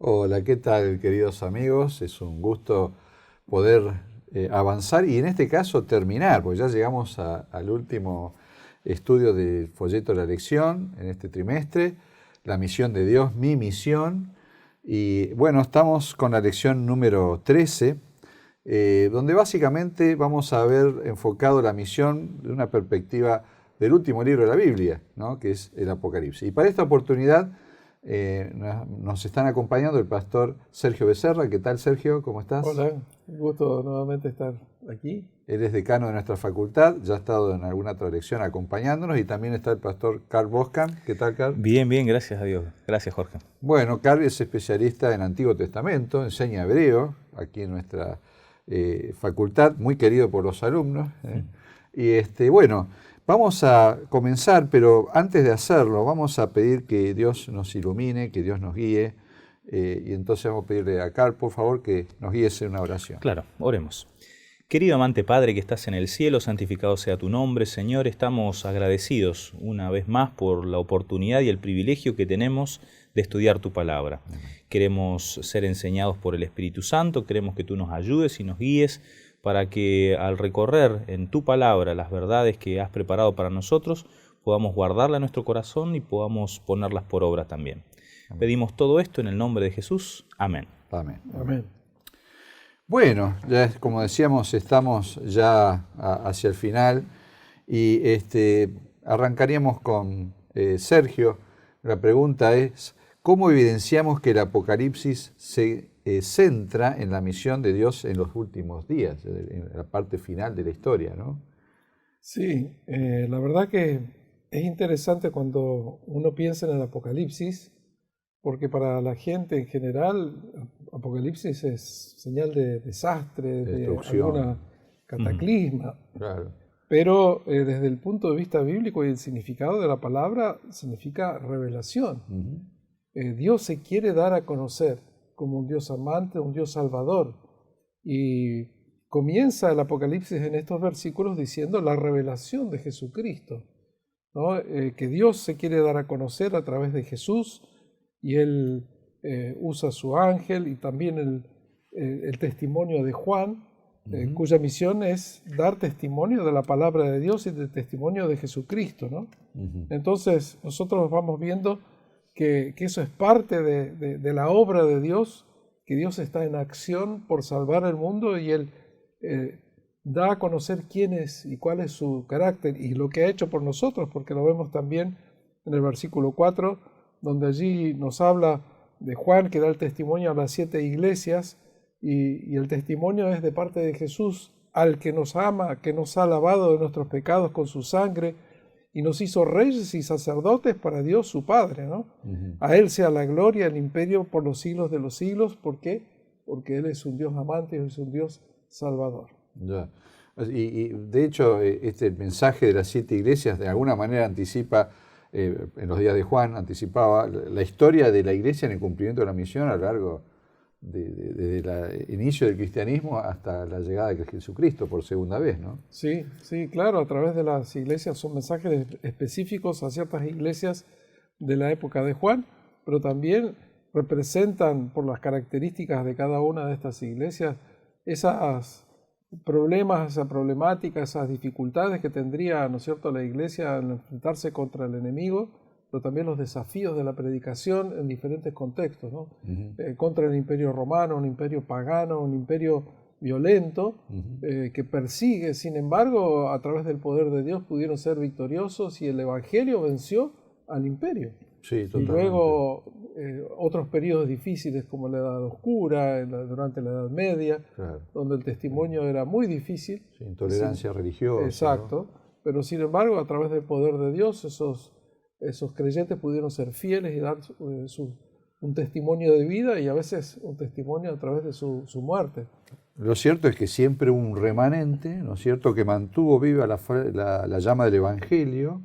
Hola, ¿qué tal, queridos amigos? Es un gusto poder avanzar y en este caso terminar, porque ya llegamos al último estudio del folleto de la lección en este trimestre, la misión de Dios, mi misión. Y bueno, estamos con la lección número 13, donde básicamente vamos a ver enfocado la misión de una perspectiva del último libro de la Biblia, ¿no? Que es el Apocalipsis. Y para esta oportunidad nos están acompañando el pastor Sergio Becerra. ¿Qué tal, Sergio? ¿Cómo estás? Hola, un gusto nuevamente estar aquí. Él es decano de nuestra facultad, ya ha estado en alguna otra lección acompañándonos, y también está el pastor Carl Boscan. ¿Qué tal, Carl? Bien, bien, gracias a Dios. Gracias, Jorge. Bueno, Carl es especialista en Antiguo Testamento, enseña hebreo aquí en nuestra facultad, muy querido por los alumnos. Y bueno, vamos a comenzar, pero antes de hacerlo, vamos a pedir que Dios nos ilumine, que Dios nos guíe. Y entonces vamos a pedirle a Carl, por favor, que nos guíe en una oración. Claro, oremos. Querido amante Padre que estás en el cielo, santificado sea tu nombre, Señor. Estamos agradecidos una vez más por la oportunidad y el privilegio que tenemos de estudiar tu palabra. Queremos ser enseñados por el Espíritu Santo, queremos que tú nos ayudes y nos guíes para que al recorrer en tu palabra las verdades que has preparado para nosotros, podamos guardarlas en nuestro corazón y podamos ponerlas por obra también. Amén. Pedimos todo esto en el nombre de Jesús. Amén. Amén. Amén. Bueno, ya como decíamos, estamos ya hacia el final y arrancaríamos con Sergio. La pregunta es, ¿cómo evidenciamos que el Apocalipsis se centra en la misión de Dios en los últimos días, en la parte final de la historia, ¿no? Sí, la verdad que es interesante cuando uno piensa en el Apocalipsis, porque para la gente en general, Apocalipsis es señal de desastre, de alguna cataclisma. Claro. Pero desde el punto de vista bíblico y el significado de la palabra, significa revelación. Dios se quiere dar a conocer como un Dios amante, un Dios salvador. Y comienza el Apocalipsis en estos versículos diciendo la revelación de Jesucristo, ¿no? Que Dios se quiere dar a conocer a través de Jesús, y Él usa su ángel y también el testimonio de Juan, cuya misión es dar testimonio de la palabra de Dios y del testimonio de Jesucristo, ¿no? Entonces nosotros vamos viendo que eso es parte de la obra de Dios, que Dios está en acción por salvar el mundo, y Él da a conocer quién es y cuál es su carácter y lo que ha hecho por nosotros, porque lo vemos también en el versículo 4, donde allí nos habla de Juan, que da el testimonio a las 7 iglesias, y el testimonio es de parte de Jesús, al que nos ama, que nos ha lavado de nuestros pecados con su sangre, y nos hizo reyes y sacerdotes para Dios su Padre, ¿no? A Él sea la gloria, el imperio por los siglos de los siglos. ¿Por qué? Porque Él es un Dios amante y es un Dios salvador. Ya. Y de hecho, el mensaje de las 7 iglesias de alguna manera anticipa, en los días de Juan, anticipaba la historia de la iglesia en el cumplimiento de la misión a lo largo desde el inicio del cristianismo hasta la llegada de Jesucristo por segunda vez, ¿no? Sí, sí, claro, a través de las iglesias son mensajes específicos a ciertas iglesias de la época de Juan, pero también representan, por las características de cada una de estas iglesias, esos problemas, esa problemática, esas dificultades que tendría, ¿no es cierto?, la iglesia al enfrentarse contra el enemigo, pero también los desafíos de la predicación en diferentes contextos, ¿no? Contra el imperio romano, un imperio pagano, un imperio violento, que persigue. Sin embargo, a través del poder de Dios pudieron ser victoriosos y el evangelio venció al imperio. Sí, totalmente. Y luego otros periodos difíciles como la Edad Oscura, durante la Edad Media, claro, donde el testimonio era muy difícil. Sí, intolerancia religiosa. Exacto, ¿no? Pero sin embargo, a través del poder de Dios, esos creyentes pudieron ser fieles y dar un testimonio de vida, y a veces un testimonio a través de su muerte. Lo cierto es que siempre hubo un remanente, ¿no es cierto?, que mantuvo viva la llama del Evangelio,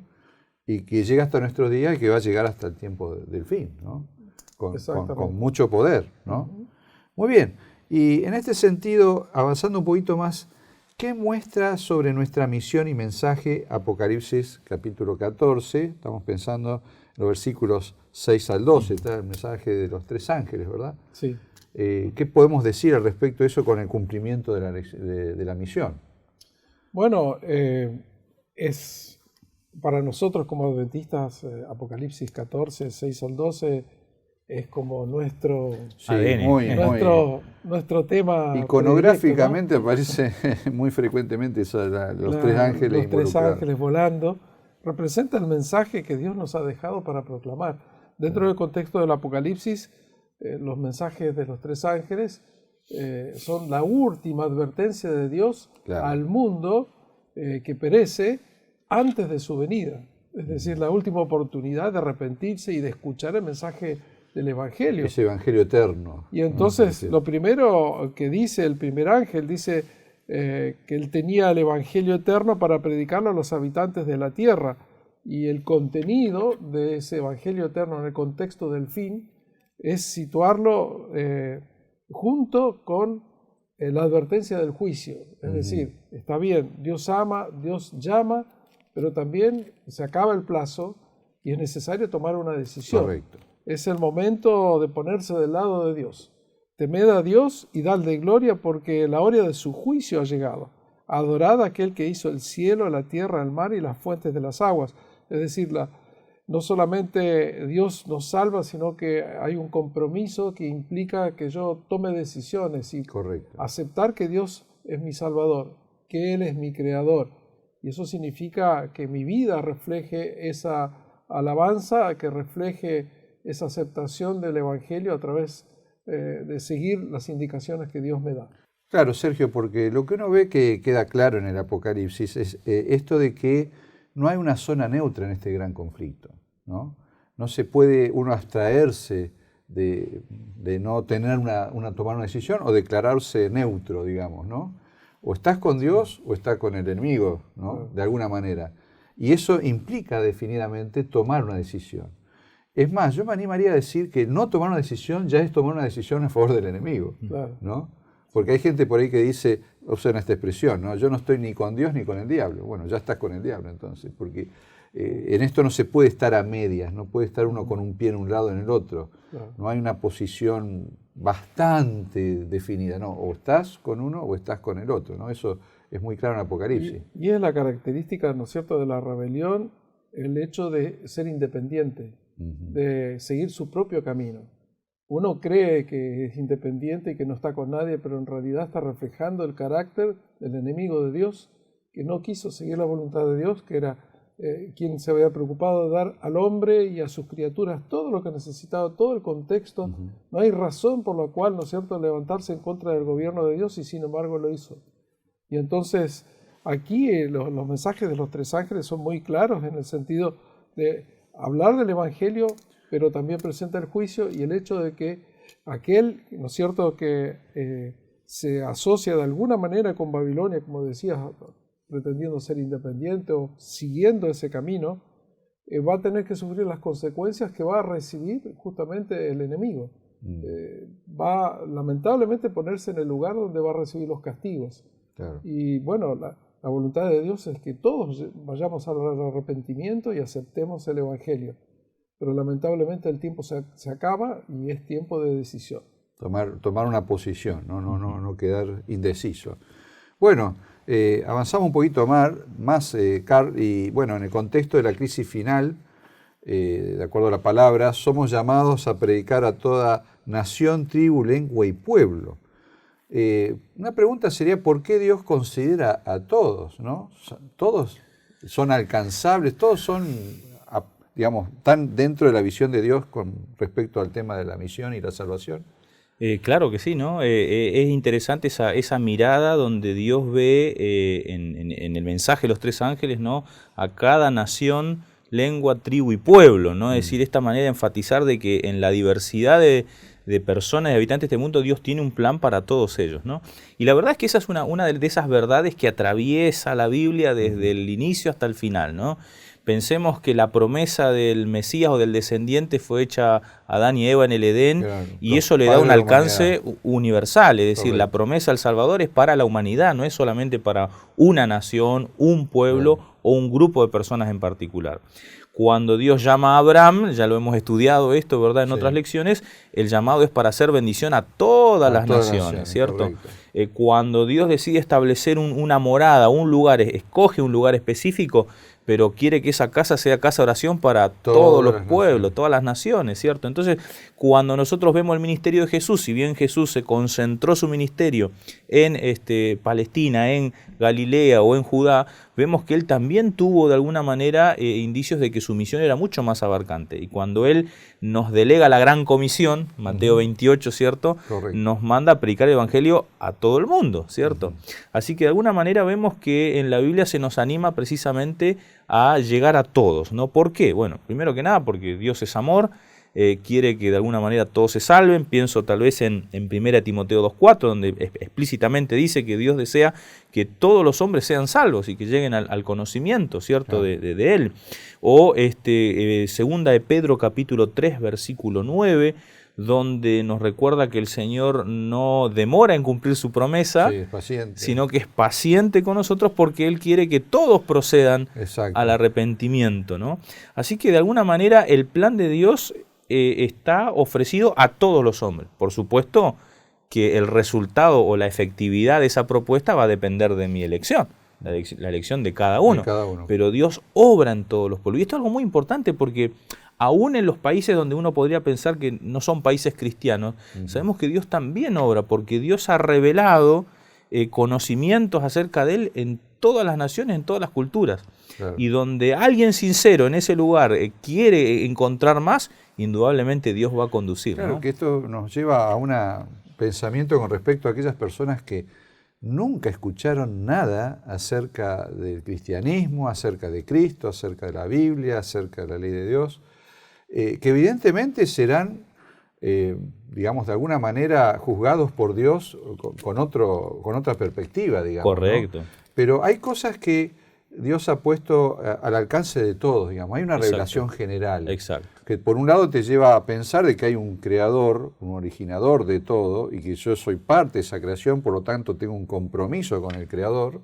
y que llega hasta nuestros días y que va a llegar hasta el tiempo del fin, ¿no? Con mucho poder, ¿no? Muy bien, y en este sentido, avanzando un poquito más, ¿Qué muestra sobre nuestra misión y mensaje Apocalipsis capítulo 14? Estamos pensando en los versículos 6 al 12, está el mensaje de los 3 ángeles, ¿verdad? Sí. ¿Qué podemos decir al respecto de eso con el cumplimiento de la misión? Bueno, es para nosotros como adventistas, Apocalipsis 14, 6 al 12, es como nuestro, Sí, nuestro tema. Iconográficamente predilecto, ¿no? aparece muy frecuentemente los 3 ángeles Los 3 involucrados. ángeles volando. Representa el mensaje que Dios nos ha dejado para proclamar. Dentro del contexto del Apocalipsis, los mensajes de los 3 ángeles son la última advertencia de Dios al mundo que perece antes de su venida. Es decir, la última oportunidad de arrepentirse y de escuchar el mensaje del Evangelio. Ese Evangelio eterno. Y entonces lo primero que dice el primer ángel, dice que él tenía el Evangelio eterno para predicarlo a los habitantes de la tierra. Y el contenido de ese Evangelio eterno en el contexto del fin es situarlo junto con la advertencia del juicio. Es decir, está bien, Dios ama, Dios llama, pero también se acaba el plazo y es necesario tomar una decisión. Correcto. Es el momento de ponerse del lado de Dios. Temed a Dios y dadle gloria porque la hora de su juicio ha llegado. Adorad a aquel que hizo el cielo, la tierra, el mar y las fuentes de las aguas. Es decir, no solamente Dios nos salva, sino que hay un compromiso que implica que yo tome decisiones y aceptar que Dios es mi Salvador, que Él es mi Creador. Y eso significa que mi vida refleje esa alabanza, que refleje esa aceptación del Evangelio a través de seguir las indicaciones que Dios me da. Claro, Sergio, porque lo que uno ve que queda claro en el Apocalipsis es esto de que no hay una zona neutra en este gran conflicto, ¿no? No se puede uno abstraerse de no tener tomar una decisión o declararse neutro, digamos, ¿no? O estás con Dios o estás con el enemigo, ¿no? De alguna manera. Y eso implica definidamente tomar una decisión. Es más, yo me animaría a decir que no tomar una decisión ya es tomar una decisión a favor del enemigo, ¿no? Porque hay gente por ahí que dice, usan esta expresión, ¿no? Yo no estoy ni con Dios ni con el diablo. Bueno, ya estás con el diablo entonces, porque en esto no se puede estar a medias, no puede estar uno con un pie en un lado en el otro. No hay una posición bastante definida, ¿no? O estás con uno o estás con el otro, ¿no? Eso es muy claro en Apocalipsis. Y es la característica, ¿no es cierto?, de la rebelión, el hecho de ser independiente, de seguir su propio camino. Uno cree que es independiente y que no está con nadie, pero en realidad está reflejando el carácter del enemigo de Dios, que no quiso seguir la voluntad de Dios, que era quien se había preocupado de dar al hombre y a sus criaturas todo lo que necesitaba, todo el contexto. No hay razón por la cual, ¿no es cierto?, levantarse en contra del gobierno de Dios y sin embargo lo hizo. Y entonces aquí los mensajes de los 3 ángeles son muy claros en el sentido de hablar del Evangelio, pero también presenta el juicio y el hecho de que aquel, ¿no es cierto?, que se asocia de alguna manera con Babilonia, como decías, pretendiendo ser independiente o siguiendo ese camino, va a tener que sufrir las consecuencias que va a recibir justamente el enemigo. Va lamentablemente a ponerse en el lugar donde va a recibir los castigos. Claro. Y bueno, la voluntad de Dios es que todos vayamos al arrepentimiento y aceptemos el Evangelio. Pero lamentablemente el tiempo se acaba y es tiempo de decisión. Tomar una posición, no quedar indeciso. Bueno, avanzamos un poquito más, Carl, y bueno, en el contexto de la crisis final, de acuerdo a la palabra, somos llamados a predicar a toda nación, tribu, lengua y pueblo. Una pregunta sería, ¿por qué Dios considera a todos, ¿no? Todos son alcanzables, todos son, digamos, están dentro de la visión de Dios con respecto al tema de la misión y la salvación. Claro que sí, ¿no? Es interesante esa mirada donde Dios ve en el mensaje de los 3 ángeles, ¿no?, a cada nación, lengua, tribu y pueblo, ¿no? Es decir, esta manera de enfatizar de que en la diversidad de personas, de habitantes de este mundo, Dios tiene un plan para todos ellos, ¿no? Y la verdad es que esa es una de esas verdades que atraviesa la Biblia desde el inicio hasta el final, ¿no? Pensemos que la promesa del Mesías o del descendiente fue hecha a Adán y Eva en el Edén, Claro, y los eso le da padres un de la alcance universal, es decir, la Correcto. promesa del Salvador es para la humanidad, no es solamente para una nación, un pueblo o un grupo de personas en particular. Cuando Dios llama a Abraham, ya lo hemos estudiado esto, ¿verdad? En Sí. otras lecciones, el llamado es para hacer bendición a todas las todas las naciones, ¿cierto? correcto. Cuando Dios decide establecer una morada, un lugar, escoge un lugar específico, pero quiere que esa casa sea casa de oración para todos los las pueblos, naciones. todas las naciones, ¿cierto? Entonces, cuando nosotros vemos el ministerio de Jesús, si bien Jesús se concentró su ministerio en Palestina, en Galilea o en Judá, vemos que él también tuvo de alguna manera indicios de que su misión era mucho más abarcante. Y cuando él nos delega la gran comisión, Mateo 28, ¿cierto? Correcto. Nos manda a predicar el evangelio a todo el mundo, ¿cierto? Así que de alguna manera vemos que en la Biblia se nos anima precisamente a llegar a todos, ¿no? ¿Por qué? Bueno, primero que nada porque Dios es amor, quiere que de alguna manera todos se salven. Pienso tal vez en 1 Timoteo 2.4, donde explícitamente dice que Dios desea que todos los hombres sean salvos y que lleguen al conocimiento, ¿cierto?, de Él. O segunda de Pedro capítulo 3, versículo 9, donde nos recuerda que el Señor no demora en cumplir su promesa, Sí, es paciente. sino que es paciente con nosotros porque Él quiere que todos procedan Exacto. al arrepentimiento, ¿no? Así que de alguna manera el plan de Dios está ofrecido a todos los hombres. Por supuesto que el resultado o la efectividad de esa propuesta va a depender de mi elección, la elección de cada uno. De cada uno. Pero Dios obra en todos los pueblos. Y esto es algo muy importante porque aún en los países donde uno podría pensar que no son países cristianos, sabemos que Dios también obra, porque Dios ha revelado conocimientos acerca de Él en todas las naciones, en todas las culturas. Claro. Y donde alguien sincero en ese lugar quiere encontrar más, indudablemente Dios va a conducir. Claro, ¿no? que esto nos lleva a un pensamiento con respecto a aquellas personas que nunca escucharon nada acerca del cristianismo, acerca de Cristo, acerca de la Biblia, acerca de la ley de Dios, que evidentemente serán, digamos, de alguna manera juzgados por Dios con otra perspectiva, digamos. Correcto. ¿no? Pero hay cosas que Dios ha puesto al alcance de todos, digamos. Hay una revelación general. Exacto. Que por un lado te lleva a pensar de que hay un creador, un originador de todo, y que yo soy parte de esa creación, por lo tanto tengo un compromiso con el creador.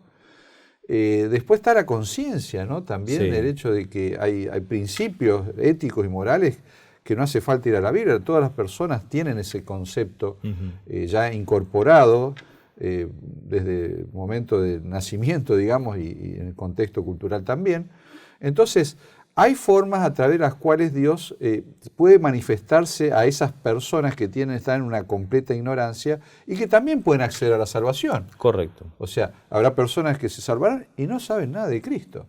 Después está la conciencia, ¿no? También Sí. el hecho de que hay principios éticos y morales que no hace falta ir a la Biblia. Todas las personas tienen ese concepto ya incorporado desde el momento de nacimiento, digamos, y en el contexto cultural también. Entonces, hay formas a través de las cuales Dios puede manifestarse a esas personas que están en una completa ignorancia y que también pueden acceder a la salvación. Correcto. O sea, habrá personas que se salvarán y no saben nada de Cristo,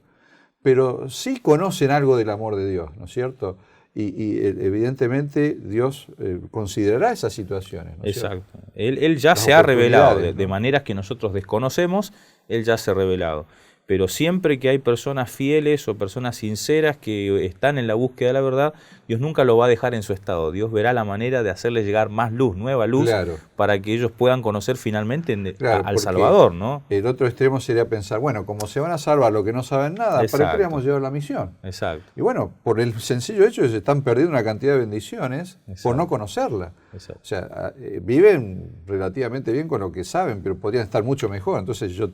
pero sí conocen algo del amor de Dios, ¿no es cierto? Y evidentemente Dios considerará esas situaciones, ¿no es cierto? Exacto. Él ya Las se ha revelado oportunidades, de ¿no? maneras que nosotros desconocemos, Él ya se ha revelado. Pero siempre que hay personas fieles o personas sinceras que están en la búsqueda de la verdad, Dios nunca lo va a dejar en su estado. Dios verá la manera de hacerles llegar más luz, nueva luz, Claro. para que ellos puedan conocer finalmente Claro, al porque Salvador, ¿no? El otro extremo sería pensar, bueno, como se van a salvar los que no saben nada, ¿para qué Exacto. le vamos a llevar la misión? Exacto. Y bueno, por el sencillo hecho de que se están perdiendo una cantidad de bendiciones por Exacto. no conocerla. Exacto. O sea, viven relativamente bien con lo que saben, pero podrían estar mucho mejor. Entonces yo,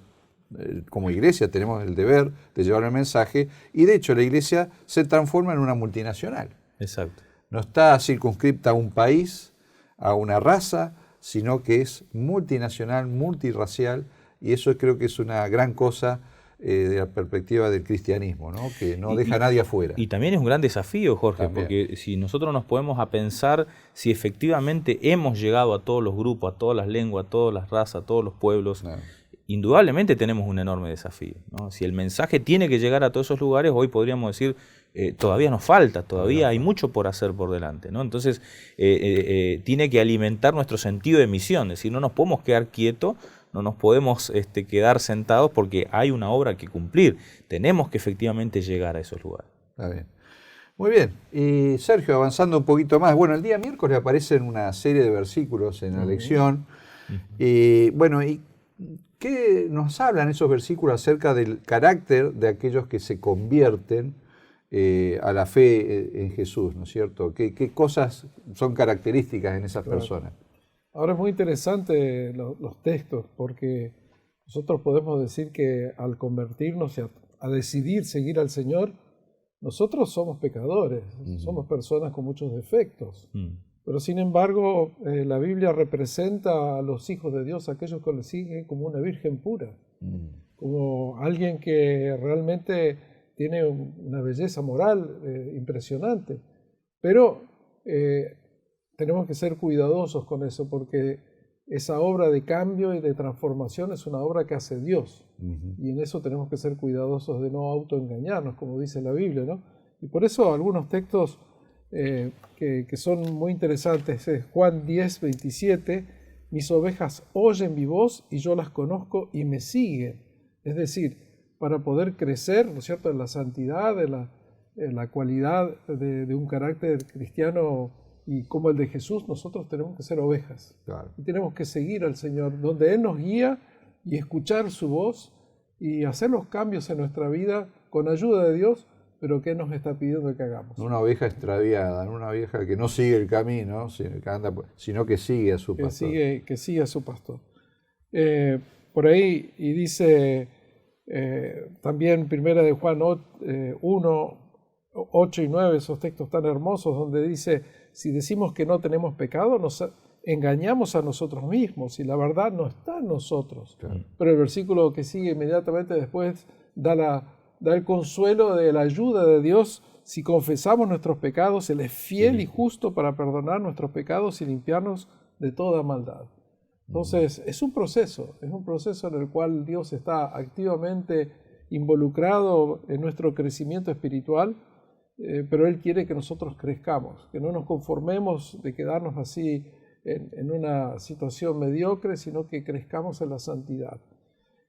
como iglesia, tenemos el deber de llevar el mensaje y de hecho la iglesia se transforma en una multinacional. Exacto. No está circunscripta a un país, a una raza, sino que es multinacional, multirracial, y eso creo que es una gran cosa de la perspectiva del cristianismo, ¿no? Que no deja a nadie afuera. Y también es un gran desafío, Jorge, También. porque si nosotros nos podemos a pensar si efectivamente hemos llegado a todos los grupos, a todas las lenguas, a todas las razas, a todos los pueblos, No. indudablemente tenemos un enorme desafío, ¿no? Si el mensaje tiene que llegar a todos esos lugares, hoy podríamos decir, todavía nos falta, todavía hay mucho por hacer por delante, ¿no? Entonces, tiene que alimentar nuestro sentido de misión, es decir, no nos podemos quedar quietos, no nos podemos quedar sentados porque hay una obra que cumplir, tenemos que efectivamente llegar a esos lugares. Está bien. Muy bien. Y Sergio, avanzando un poquito más. Bueno, el día miércoles aparecen una serie de versículos en la lección. Y bueno, ¿y qué nos hablan esos versículos acerca del carácter de aquellos que se convierten a la fe en Jesús, ¿no es cierto? ¿Qué cosas son características en esas personas? Ahora es muy interesante los textos, porque nosotros podemos decir que al convertirnos y a decidir seguir al Señor, nosotros somos pecadores, somos personas con muchos defectos. Pero sin embargo, la Biblia representa a los hijos de Dios, aquellos que le siguen, como una virgen pura, como alguien que realmente tiene una belleza moral impresionante. Pero tenemos que ser cuidadosos con eso, porque esa obra de cambio y de transformación es una obra que hace Dios. Y en eso tenemos que ser cuidadosos de no autoengañarnos, como dice la Biblia, ¿no? Y por eso algunos textos que son muy interesantes es Juan 10, 27, mis ovejas oyen mi voz y yo las conozco y me siguen. Es decir, para poder crecer, ¿no es cierto?, en la santidad, en la cualidad de un carácter cristiano y como el de Jesús, nosotros tenemos que ser ovejas. Claro. Y tenemos que seguir al Señor, donde Él nos guía y escuchar su voz y hacer los cambios en nuestra vida con ayuda de Dios, pero que nos está pidiendo que hagamos. Una oveja extraviada, una oveja que no sigue el camino, sino que sigue a su pastor. Que sigue a su pastor. Por ahí, y dice también Primera de Juan 1, 8 y 9, esos textos tan hermosos, donde dice, si decimos que no tenemos pecado, nos engañamos a nosotros mismos y la verdad no está en nosotros. Claro. Pero el versículo que sigue inmediatamente después da el consuelo de la ayuda de Dios. Si confesamos nuestros pecados, Él es fiel y justo para perdonar nuestros pecados y limpiarnos de toda maldad. Entonces, es un proceso en el cual Dios está activamente involucrado en nuestro crecimiento espiritual, pero Él quiere que nosotros crezcamos, que no nos conformemos de quedarnos así en una situación mediocre, sino que crezcamos en la santidad.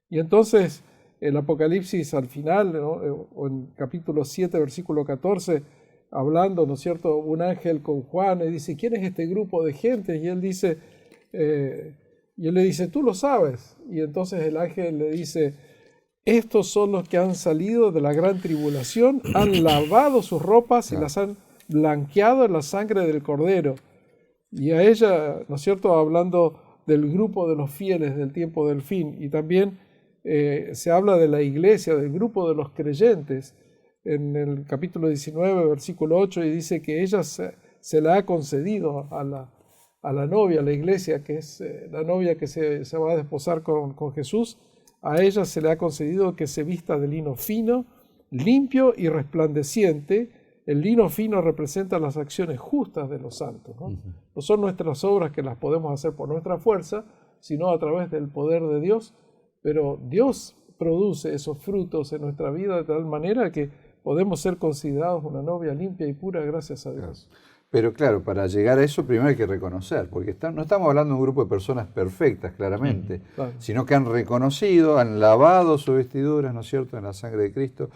Y entonces, el Apocalipsis al final, ¿no?, o en capítulo 7, versículo 14, hablando, ¿no es cierto?, un ángel con Juan y dice, ¿quién es este grupo de gente? Y él le dice, tú lo sabes. Y entonces el ángel le dice, estos son los que han salido de la gran tribulación, han lavado sus ropas y las han blanqueado en la sangre del Cordero. Y a ella, ¿no es cierto?, hablando del grupo de los fieles del tiempo del fin. Y también se habla de la iglesia, del grupo de los creyentes, en el capítulo 19, versículo 8, y dice que ella se la ha concedido a la novia, a la iglesia, que es la novia que se va a desposar con Jesús. A ella se le ha concedido que se vista de lino fino, limpio y resplandeciente. El lino fino representa las acciones justas de los santos, ¿no? No son nuestras obras que las podemos hacer por nuestra fuerza, sino a través del poder de Dios. Pero Dios produce esos frutos en nuestra vida de tal manera que podemos ser considerados una novia limpia y pura gracias a Dios. Pero claro, para llegar a eso primero hay que reconocer, porque no estamos hablando de un grupo de personas perfectas, claramente, claro, sino que han reconocido, han lavado sus vestiduras, ¿no es cierto?, en la sangre de Cristo,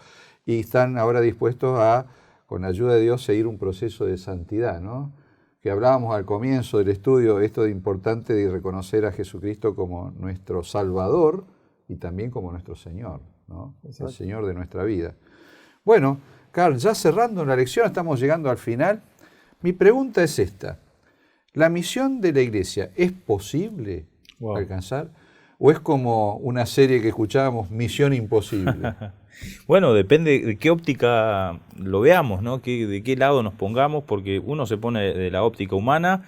y están ahora dispuestos a, con la ayuda de Dios, seguir un proceso de santidad, ¿no? Que hablábamos al comienzo del estudio, esto de importante de reconocer a Jesucristo como nuestro Salvador y también como nuestro Señor, ¿no? El Señor de nuestra vida. Bueno, Carl, ya cerrando la lección, estamos llegando al final. Mi pregunta es esta: ¿la misión de la Iglesia es posible alcanzar? ¿O es como una serie que escuchábamos, Misión Imposible? Bueno, depende de qué óptica lo veamos, ¿no? De qué lado nos pongamos, porque uno se pone de la óptica humana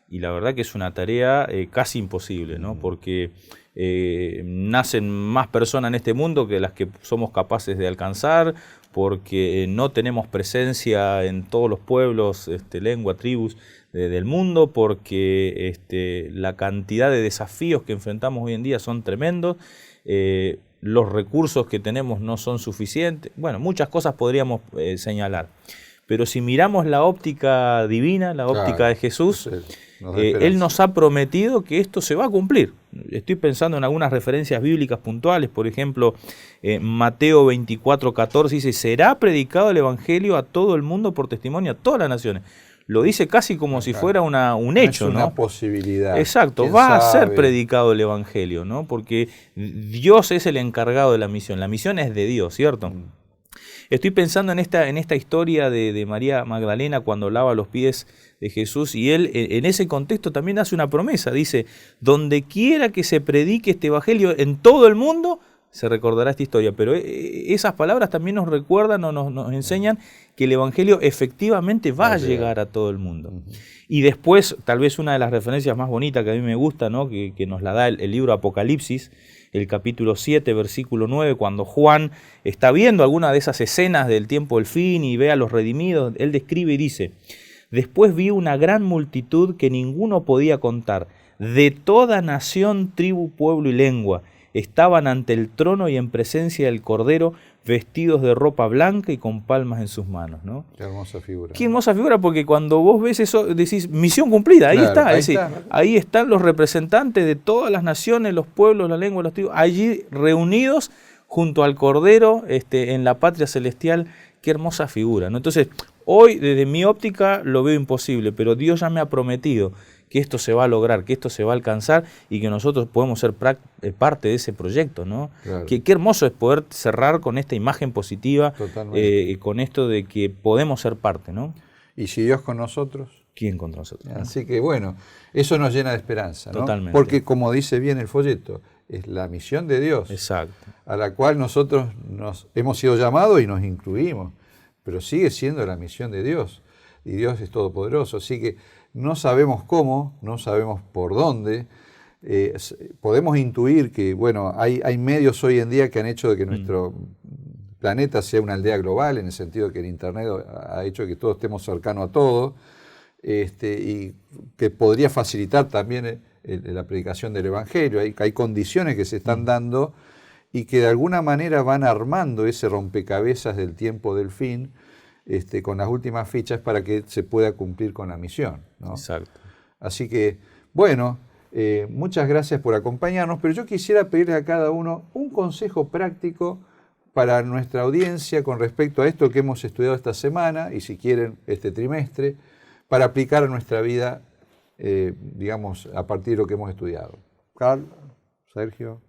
y la verdad que es una tarea casi imposible, ¿no? Porque nacen más personas en este mundo que las que somos capaces de alcanzar, porque no tenemos presencia en todos los pueblos, lengua, tribus del mundo, porque la cantidad de desafíos que enfrentamos hoy en día son tremendos, los recursos que tenemos no son suficientes. Bueno, muchas cosas podríamos señalar. Pero si miramos la óptica divina, la óptica de Jesús, Él nos ha prometido que esto se va a cumplir. Estoy pensando en algunas referencias bíblicas puntuales, por ejemplo, Mateo 24:14 dice, será predicado el Evangelio a todo el mundo por testimonio a todas las naciones. Lo dice casi como si fuera un hecho, ¿no? Es una posibilidad. Exacto, va a ser predicado el Evangelio, ¿no? Porque Dios es el encargado de la misión es de Dios, ¿cierto? Estoy pensando en esta historia de María Magdalena cuando lava los pies de Jesús, y él en ese contexto también hace una promesa, dice, donde quiera que se predique este evangelio en todo el mundo, se recordará esta historia. Pero esas palabras también nos recuerdan o nos enseñan que el evangelio efectivamente va a llegar a todo el mundo. Y después, tal vez una de las referencias más bonitas que a mí me gusta, ¿no? que nos la da el libro Apocalipsis, el capítulo 7, versículo 9, cuando Juan está viendo alguna de esas escenas del tiempo del fin y ve a los redimidos, él describe y dice, después vi una gran multitud que ninguno podía contar, de toda nación, tribu, pueblo y lengua, estaban ante el trono y en presencia del Cordero, vestidos de ropa blanca y con palmas en sus manos, ¿no? Qué hermosa figura. Qué hermosa figura, porque cuando vos ves eso, decís, misión cumplida, ahí está. Es decir, ahí están los representantes de todas las naciones, los pueblos, la lengua, los tribus, allí reunidos junto al Cordero en la patria celestial. Qué hermosa figura, ¿no? Entonces, hoy desde mi óptica lo veo imposible, pero Dios ya me ha prometido que esto se va a lograr, que esto se va a alcanzar y que nosotros podemos ser parte de ese proyecto, ¿no? Claro. Qué hermoso es poder cerrar con esta imagen positiva, con esto de que podemos ser parte, ¿no? Y si Dios con nosotros, ¿quién contra nosotros? Así que bueno, eso nos llena de esperanza, ¿no? Totalmente. Porque como dice bien el folleto, es la misión de Dios. Exacto. A la cual nosotros nos hemos sido llamados y nos incluimos, pero sigue siendo la misión de Dios, y Dios es todopoderoso, así que no sabemos cómo, no sabemos por dónde, podemos intuir que, bueno, hay medios hoy en día que han hecho de que nuestro planeta sea una aldea global, en el sentido que el Internet ha hecho que todos estemos cercanos a todo, y que podría facilitar también la predicación del Evangelio. Hay condiciones que se están dando y que de alguna manera van armando ese rompecabezas del tiempo del fin, con las últimas fichas para que se pueda cumplir con la misión, ¿no? Exacto. Así que, bueno, muchas gracias por acompañarnos, pero yo quisiera pedirle a cada uno un consejo práctico para nuestra audiencia con respecto a esto que hemos estudiado esta semana y si quieren este trimestre, para aplicar a nuestra vida, digamos, a partir de lo que hemos estudiado. Carl, Sergio.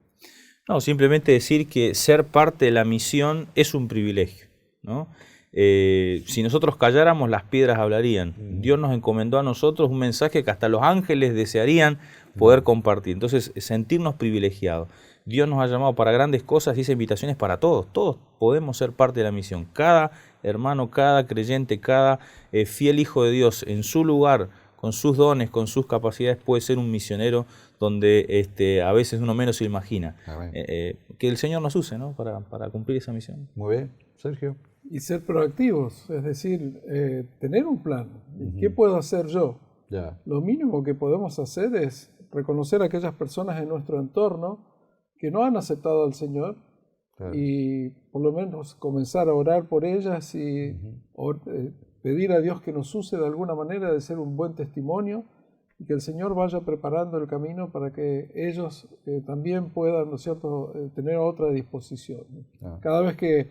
No, simplemente decir que ser parte de la misión es un privilegio, ¿no? Si nosotros calláramos, las piedras hablarían. Dios nos encomendó a nosotros un mensaje que hasta los ángeles desearían poder compartir. Entonces, sentirnos privilegiados. Dios nos ha llamado para grandes cosas y esa invitación es para todos. Todos podemos ser parte de la misión. Cada hermano, cada creyente, cada fiel hijo de Dios en su lugar, con sus dones, con sus capacidades, puede ser un misionero donde a veces uno menos se imagina. Que el Señor nos use, ¿no? para cumplir esa misión. Muy bien. Sergio. Y ser proactivos, es decir, tener un plan. ¿Qué puedo hacer yo? Lo mínimo que podemos hacer es reconocer a aquellas personas en nuestro entorno que no han aceptado al Señor y por lo menos comenzar a orar por ellas y pedir a Dios que nos use de alguna manera de ser un buen testimonio y que el Señor vaya preparando el camino para que ellos también puedan, ¿no es cierto?, tener otra disposición. Cada vez que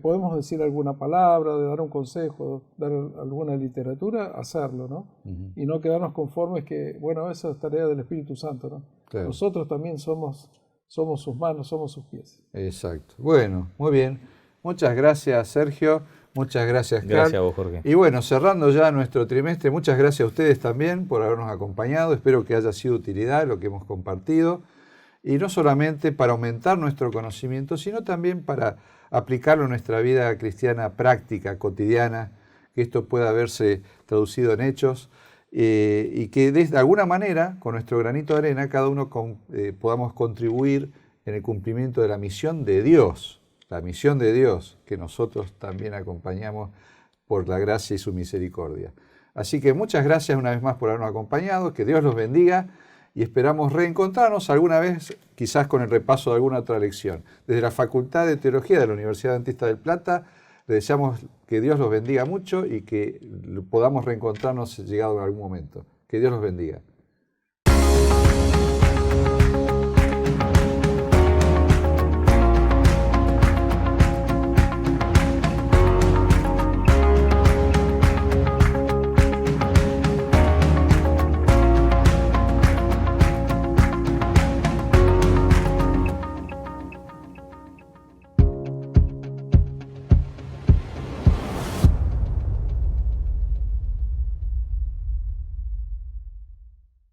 podemos decir alguna palabra, de dar un consejo, dar alguna literatura, hacerlo, ¿no? Y no quedarnos conformes que, bueno, esa es tarea del Espíritu Santo, ¿no? Claro. Nosotros también somos sus manos, somos sus pies. Exacto. Bueno, muy bien. Muchas gracias, Sergio. Muchas gracias, Carl. Gracias a vos, Jorge. Y bueno, cerrando ya nuestro trimestre, muchas gracias a ustedes también por habernos acompañado. Espero que haya sido de utilidad lo que hemos compartido. Y no solamente para aumentar nuestro conocimiento, sino también para aplicarlo en nuestra vida cristiana práctica, cotidiana, que esto pueda verse traducido en hechos y que de alguna manera, con nuestro granito de arena, cada uno podamos contribuir en el cumplimiento de la misión de Dios, la misión de Dios que nosotros también acompañamos por la gracia y su misericordia. Así que muchas gracias una vez más por habernos acompañado, que Dios los bendiga. Y esperamos reencontrarnos alguna vez, quizás con el repaso de alguna otra lección. Desde la Facultad de Teología de la Universidad Adventista del Plata, le deseamos que Dios los bendiga mucho y que podamos reencontrarnos llegado en algún momento. Que Dios los bendiga.